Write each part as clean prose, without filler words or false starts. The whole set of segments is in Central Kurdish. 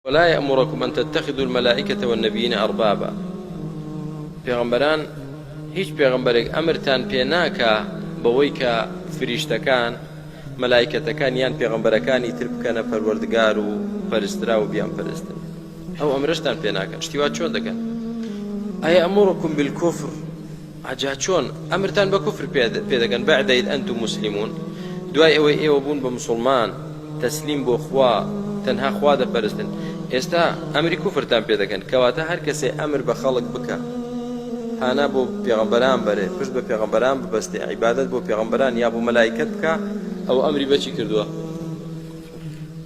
ولا يأمركم أن تتخذوا الملائكة والنبيين أربابا. پیغمبران هیچ پیغمبرێک ئەمرتان پێ ناکا بەوەی کە فریشتەکان مەلایکەتەکان یان پێغەمبەرەکانی تر بکەنە پەروەردگار و پەرسترا و بیان پەرستن. ئەو ئەمرشتان پێ ناکەن. شتیوا چۆن دەکەن؟ ئەیەأمرکم بالکفر، ئاجا چۆن ئەمرتان بە کوفر پێ دەکەن بعد إذ أنتم مسلمون، دوای ئەوەی ئێوە بوون بە مسلمان تەسلیم بۆ خوا تەنها خوا دەپەرستن، ئێستا ئەمری کوفرتان پێ دەکەن. کەواتە هەر کەسێ ئەمر بە خەڵک بکە هانا بۆ پێغەمبەران بەرێ، پشت بە پێغەمبەران ببەستێ، عیبادەت بۆ پێغەمبەران یا بۆ مەلایکەت بکە، ئەو ئەمری بەچی کردووە؟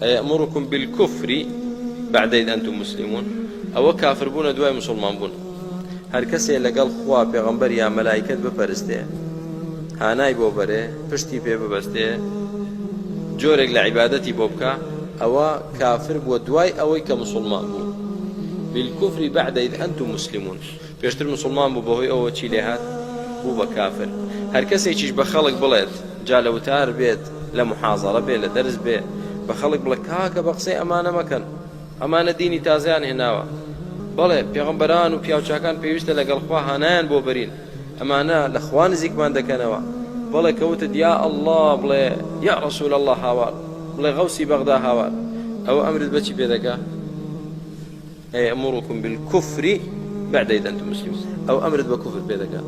ئەیەأمرکم بالکفر بعد إذ أنتم مسلمون، ئەوە کافر بوونە دوای مسلمان بوون. هەر کەسێ لەگەڵ خوا پێغەمبەر یا مەلایکەت بپەرستێ، هانای بۆ بەرێ، پشتی پێ ببەستێ، جۆرێک لە عیبادەتی بۆ بکە، ئەوە کافر بووە دوای ئەوەی کە مسلمان بوو. بالکفر بعد إذ أنتم مسلمون، پێشتر مسلمان بوو بەهۆی ئەوە چی لێ هات؟ بوو بە کافر. هەر کەسێکیش بە خەڵک بڵێت، جا لە وتار بێت، لە محاضەڕە بێ، لە دەرس بێ، بە خەڵک بڵێ کاکە بە قسەی ئەمانە مەکەن، ئەمانە دینی تازەیان هێناوە، بەڵێ پێغەمبەران و پیاوچاکان پێویستە لەگەڵ خوا هانایان بۆ بەرین، ئەمانە لە خوا نزیکمان دەکەنەوە، بەڵێ کەوتت یا ئەڵڵا بڵێ یا ڕەسوول ئەڵڵا هاوار، بڵێ غەوسی بەغدا هاوار، ئەوە ئەمرت بەچی پێ دەکا؟ ئەیەأمرکم بالکفر بعد إذ أنتم مسلمون، ئەو ئەمرت بە کوفر پێ دەکا.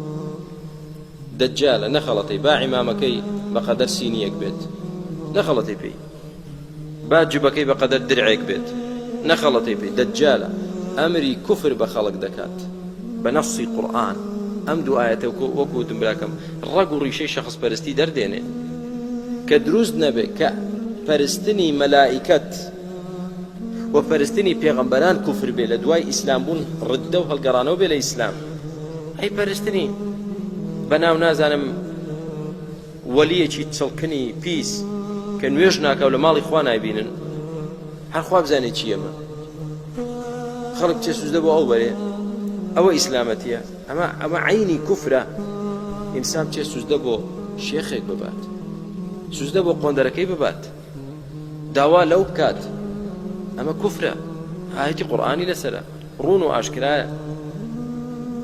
دەجالە نەخەڵەتەی، با عیمامەکەی بەقەدەر سینیەک بێت نەخەڵەتەی پێی، با جوبەکەی بەقەدەر درعێک بێت نەخەڵەتەی پێی، دەجالە ئەمری کوفر بە خەڵک دەکات بە نەسی قورئان. ئەم دوو ئایەتە وەکوتم براکەم ڕەگ و ڕیشەی شەخص پەرستی دەردێنێ کە دروست نەبێ کە پەرستنی مەلائکەت و پەرستنی پێغەمبەران کوفر بێ، لە دوای ئیسلام بوون ڕددە و هەڵگەڕانەوە بێ لە ئیسلام. ئەی پەرستنی بەناو نازانم وەلیەکی چڵکنی پیس کە نوێژ ناکە و لە ماڵی خوا نایبینن، هەر خوا بزانێت چی ئەمە، خەڵک چێ سوزدە بۆ ئەو بەرێ، ئەوە ئیسلامەتیە، ئەمە عینی کوفرە. ئینسان چێ سوزدە بۆ شێخێک ببات، سوزدە بۆ قۆندەرەکەی ببات، داوا لەو بکات، ئەمە کوفرە، ئاەتی قورئانی لەسەرە، ڕوون و ئاشکرایە.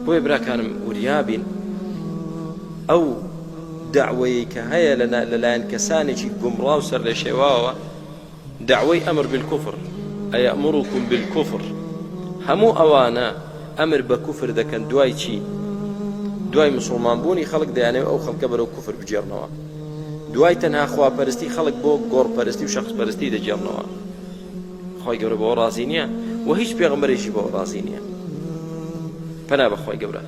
بۆیە براکانم وریابین ئەو داوەیە کە هەیە لەلایەن کەسانێکی گومڕا و سەر لە شێواوە، داوای ئەمر بالکوفر، ئەیەأمرکم بالکوفر، هەموو ئەوانە ئەمر بە کوفر دەکەن. دوای چی؟ دوای مسلمان بوونی خەڵک دەیانێت ئەو خەڵکە بەرەو کوفر بجێڕنەوە، دوای تەنها خواپەرستی خەڵک بۆ گۆڕپەرستی و شەخصپەرستی دەجێڕنەوە. خۆی گەورە بەوە ڕازی نییە و هیچ پێغەمبەرێکی بەوە ڕازی نییە. پەنا بە خۆی گەورە.